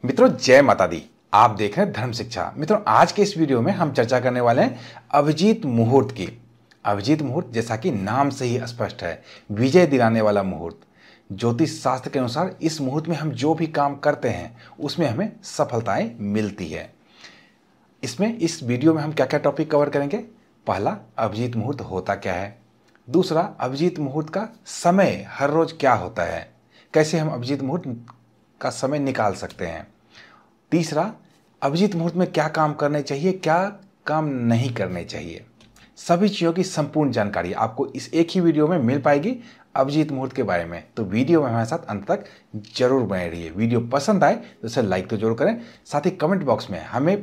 मित्रों जय माता दी। आप देख रहे हैं धर्म शिक्षा। मित्रों आज के इस वीडियो में हम चर्चा करने वाले हैं अभिजीत मुहूर्त की। अभिजीत मुहूर्त जैसा कि नाम से ही स्पष्ट है, विजय दिलाने वाला मुहूर्त। ज्योतिष शास्त्र के अनुसार इस मुहूर्त में हम जो भी काम करते हैं उसमें हमें सफलताएं मिलती है। इसमें इस वीडियो में हम क्या क्या टॉपिक कवर करेंगे। पहला, अभिजीत मुहूर्त होता क्या है। दूसरा, अभिजीत मुहूर्त का समय हर रोज क्या होता है, कैसे हम अभिजीत मुहूर्त का समय निकाल सकते हैं। तीसरा, अभिजीत मुहूर्त में क्या काम करने चाहिए, क्या काम नहीं करने चाहिए। सभी चीज़ों की संपूर्ण जानकारी आपको इस एक ही वीडियो में मिल पाएगी अभिजीत मुहूर्त के बारे में। तो वीडियो में हमारे साथ अंत तक जरूर बने रहिए। वीडियो पसंद आए तो इसे लाइक तो जरूर करें, साथ ही कमेंट बॉक्स में हमें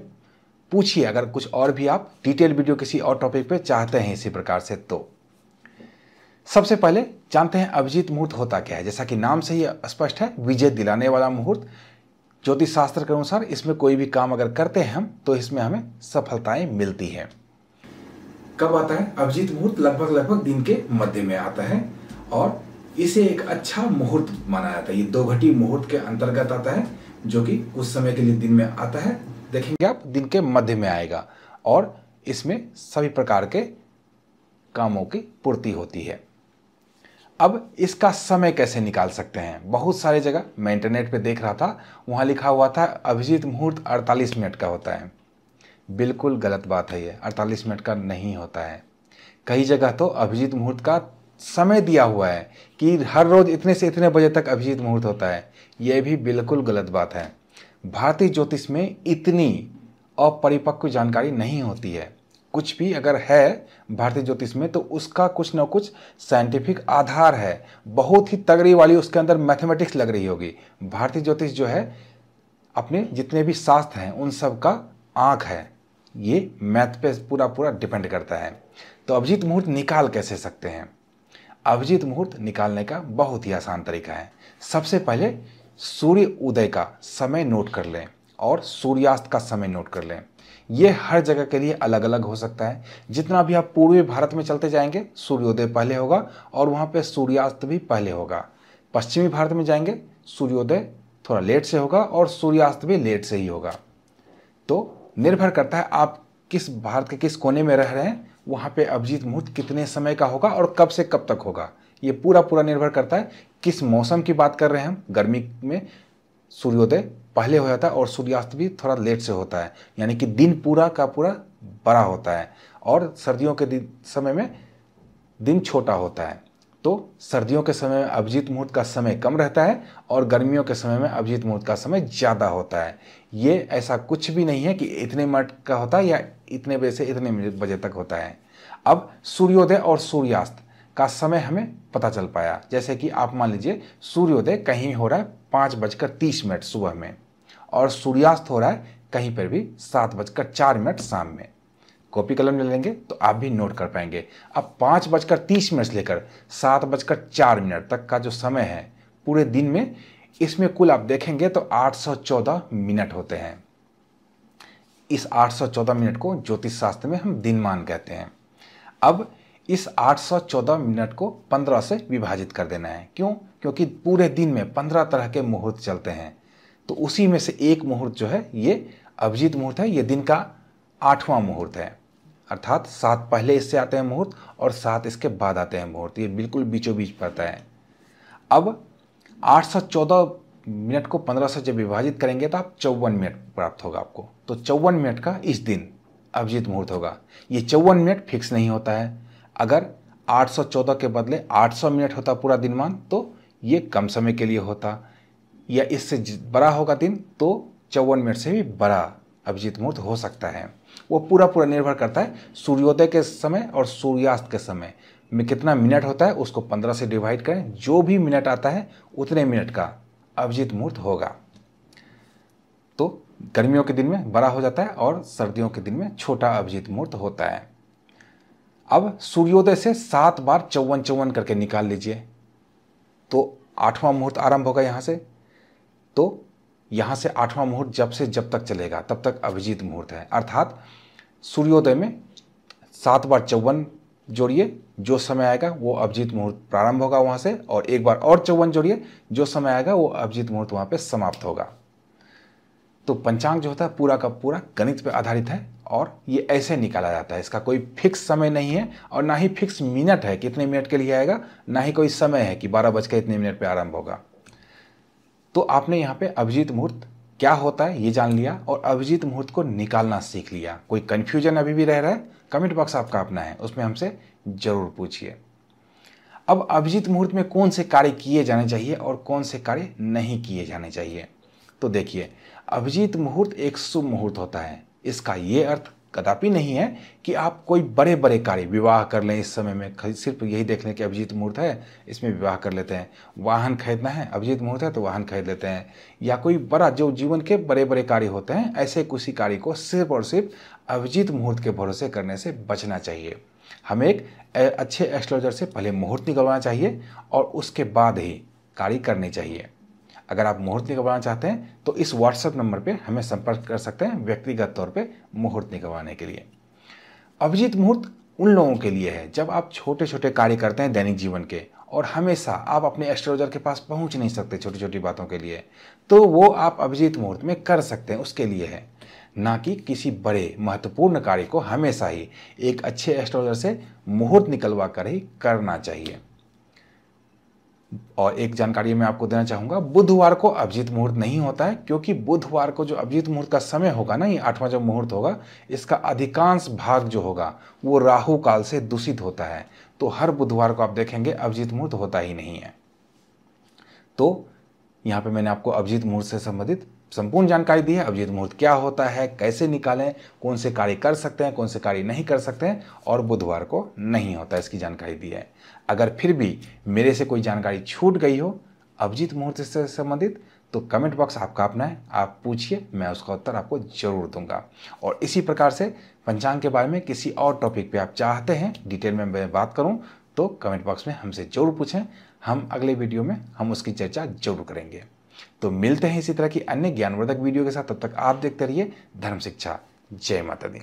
पूछिए अगर कुछ और भी आप डिटेल वीडियो किसी और टॉपिक पे चाहते हैं इसी प्रकार से। तो सबसे पहले जानते हैं अभिजीत मुहूर्त होता क्या है। जैसा कि नाम से ही स्पष्ट है, विजय दिलाने वाला मुहूर्त। ज्योतिष शास्त्र के अनुसार इसमें कोई भी काम अगर करते हैं हम तो इसमें हमें सफलताएं मिलती हैं। कब आता है अभिजीत मुहूर्त? लगभग दिन के मध्य में आता है और इसे एक अच्छा मुहूर्त माना जाता है। ये दो घटी मुहूर्त के अंतर्गत आता है जो कि कुछ समय के लिए दिन में आता है। देखेंगे आप दिन के मध्य में आएगा और इसमें सभी प्रकार के कामों की पूर्ति होती है। अब इसका समय कैसे निकाल सकते हैं। बहुत सारी जगह मैं इंटरनेट पे देख रहा था, वहाँ लिखा हुआ था अभिजीत मुहूर्त 48 मिनट का होता है। बिल्कुल गलत बात है, ये 48 मिनट का नहीं होता है। कई जगह तो अभिजीत मुहूर्त का समय दिया हुआ है कि हर रोज इतने से इतने बजे तक अभिजीत मुहूर्त होता है। यह भी बिल्कुल गलत बात है। भारतीय ज्योतिष में इतनी अपरिपक्व जानकारी नहीं होती है। कुछ भी अगर है भारतीय ज्योतिष में तो उसका कुछ ना कुछ साइंटिफिक आधार है, बहुत ही तगड़ी वाली उसके अंदर मैथमेटिक्स लग रही होगी। भारतीय ज्योतिष जो है अपने जितने भी शास्त्र हैं उन सब का आंख है, ये मैथ पे पूरा डिपेंड करता है। तो अभिजीत मुहूर्त निकाल कैसे सकते हैं। अभिजीत मुहूर्त निकालने का बहुत ही आसान तरीका है। सबसे पहले सूर्य उदय का समय नोट कर लें और सूर्यास्त का समय नोट कर लें। ये हर जगह के लिए अलग अलग हो सकता है। जितना भी आप पूर्वी भारत में चलते जाएंगे सूर्योदय पहले होगा और वहाँ पे सूर्यास्त भी पहले होगा। पश्चिमी भारत में जाएंगे सूर्योदय थोड़ा लेट से होगा और सूर्यास्त भी लेट से ही होगा। तो निर्भर करता है आप किस भारत के किस कोने में रह रहे हैं, वहाँ पे अभिजीत मुहूर्त कितने समय का होगा और कब से कब तक होगा। ये पूरा निर्भर करता है किस मौसम की बात कर रहे हैं हम। गर्मी में सूर्योदय पहले हो जाता है और सूर्यास्त भी थोड़ा लेट से होता है, यानी कि दिन पूरा का पूरा बड़ा होता है और सर्दियों के समय में दिन छोटा होता है। तो सर्दियों के समय में अभिजीत मुहूर्त का समय कम रहता है और गर्मियों के समय में अभिजीत मुहूर्त का समय ज़्यादा होता है। ये ऐसा कुछ भी नहीं है कि इतने मिनट का होता है या इतने बजे से इतने बजे तक होता है। अब सूर्योदय और सूर्यास्त का समय हमें पता चल पाया। जैसे कि आप मान लीजिए सूर्योदय कहीं हो रहा है 5:30 सुबह में और सूर्यास्त हो रहा है कहीं पर भी 7:04 शाम में। कॉपी कलम ले लेंगे तो आप भी नोट कर पाएंगे। अब 5:30 से लेकर 7:04 तक का जो समय है पूरे दिन में, इसमें कुल आप देखेंगे तो 814 मिनट होते हैं। इस 814 मिनट को ज्योतिष शास्त्र में हम दिनमान कहते हैं। अब इस 814 मिनट को 15 से विभाजित कर देना है। क्यों? क्योंकि पूरे दिन में 15 तरह के मुहूर्त चलते हैं। तो उसी में से एक मुहूर्त जो है ये अभिजीत मुहूर्त है। ये दिन का 8वां मुहूर्त है, अर्थात 7 पहले इससे आते हैं मुहूर्त और 7 इसके बाद आते हैं मुहूर्त। ये बिल्कुल बीचों बीच पड़ता है। अब 814 मिनट को 15 से जब विभाजित करेंगे तो आप 54 मिनट प्राप्त होगा आपको। तो 54 मिनट का इस दिन अभिजीत मुहूर्त होगा। ये 54 मिनट फिक्स नहीं होता है। अगर 814 के बदले 800 मिनट होता पूरा दिनमान तो ये कम समय के लिए होता, या इससे बड़ा होगा दिन तो 54 मिनट से भी बड़ा अभिजीत मुहूर्त हो सकता है। वो पूरा निर्भर करता है सूर्योदय के समय और सूर्यास्त के समय में कितना मिनट होता है, उसको 15 से डिवाइड करें। जो भी मिनट आता है उतने मिनट का अभिजीत मुहूर्त होगा। तो गर्मियों के दिन में बड़ा हो जाता है और सर्दियों के दिन में छोटा अभिजीत मुहूर्त होता है। अब सूर्योदय से 7 बार 54 करके निकाल लीजिए तो 8वां मुहूर्त आरंभ होगा यहाँ से। तो यहाँ से 8वां मुहूर्त जब से जब तक चलेगा तब तक अभिजीत मुहूर्त है। अर्थात सूर्योदय में 7 बार 54 जोड़िए, जो समय आएगा वो अभिजीत मुहूर्त प्रारंभ होगा वहाँ से, और एक बार और 54 जोड़िए, जो समय आएगा वो अभिजीत मुहूर्त वहाँ पे समाप्त होगा। तो पंचांग जो होता है पूरा का पूरा गणित पर आधारित है और ये ऐसे निकाला जाता है। इसका कोई फिक्स समय नहीं है और ना ही फिक्स मिनट है कितने मिनट के लिए आएगा, ना ही कोई समय है कि 12 बज के इतने मिनट पे आरंभ होगा। तो आपने यहाँ पे अभिजीत मुहूर्त क्या होता है ये जान लिया और अभिजीत मुहूर्त को निकालना सीख लिया। कोई कन्फ्यूजन अभी भी रह रहा है, कमेंट बॉक्स आपका अपना है, उसमें हमसे जरूर पूछिए। अब अभिजीत मुहूर्त में कौन से कार्य किए जाने चाहिए और कौन से कार्य नहीं किए जाने चाहिए। तो देखिए, अभिजीत मुहूर्त एक शुभ मुहूर्त होता है। इसका ये अर्थ कदापि नहीं है कि आप कोई बड़े बड़े कार्य विवाह कर लें इस समय में, सिर्फ यही देख लें कि अभिजीत मुहूर्त है इसमें विवाह कर लेते हैं। वाहन खरीदना है, अभिजीत मुहूर्त है तो वाहन खरीद लेते हैं, या कोई बड़ा जो जीवन के बड़े बड़े कार्य होते हैं ऐसे किसी कार्य को सिर्फ और सिर्फ अभिजीत मुहूर्त के भरोसे करने से बचना चाहिए। हमें एक अच्छे एस्ट्रोलॉजर से पहले मुहूर्त निकलवाना चाहिए और उसके बाद ही कार्य करनी चाहिए। अगर आप मुहूर्त निकलवाना चाहते हैं तो इस व्हाट्सएप नंबर पे हमें संपर्क कर सकते हैं व्यक्तिगत तौर पे मुहूर्त निकलवाने के लिए। अभिजीत मुहूर्त उन लोगों के लिए है जब आप छोटे छोटे कार्य करते हैं दैनिक जीवन के और हमेशा आप अपने एस्ट्रोलॉजर के पास पहुंच नहीं सकते छोटी छोटी बातों के लिए, तो वो आप अभिजीत मुहूर्त में कर सकते हैं, उसके लिए है। ना कि किसी बड़े महत्वपूर्ण कार्य को हमेशा ही एक अच्छे एस्ट्रोलॉजर से मुहूर्त निकलवा कर ही करना चाहिए। और एक जानकारी मैं आपको देना चाहूँगा, बुधवार को अभिजीत मुहूर्त नहीं होता है, क्योंकि बुधवार को जो अभिजीत मुहूर्त का समय होगा ना, ये 8वां जो मुहूर्त होगा, इसका अधिकांश भाग जो होगा वो राहु काल से दूषित होता है। तो हर बुधवार को आप देखेंगे अभिजीत मुहूर्त होता ही नहीं है। तो यहाँ पे मैंने आपको अभिजीत मुहूर्त से संबंधित संपूर्ण जानकारी दी है। अभिजीत मुहूर्त क्या होता है, कैसे निकालें, कौन से कार्य कर सकते हैं, कौन से कार्य नहीं कर सकते हैं, और बुधवार को नहीं होता, इसकी जानकारी दी है। अगर फिर भी मेरे से कोई जानकारी छूट गई हो अभिजीत मुहूर्त से संबंधित तो कमेंट बॉक्स आपका अपना है, आप पूछिए, मैं उसका उत्तर आपको जरूर दूंगा। और इसी प्रकार से पंचांग के बारे में किसी और टॉपिक पे आप चाहते हैं डिटेल में मैं बात करूं तो कमेंट बॉक्स में हमसे जरूर पूछें, हम अगले वीडियो में हम उसकी चर्चा जरूर करेंगे। तो मिलते हैं इसी तरह की अन्य ज्ञानवर्धक वीडियो के साथ, तब तक आप देखते रहिए धर्म शिक्षा। जय माता दी।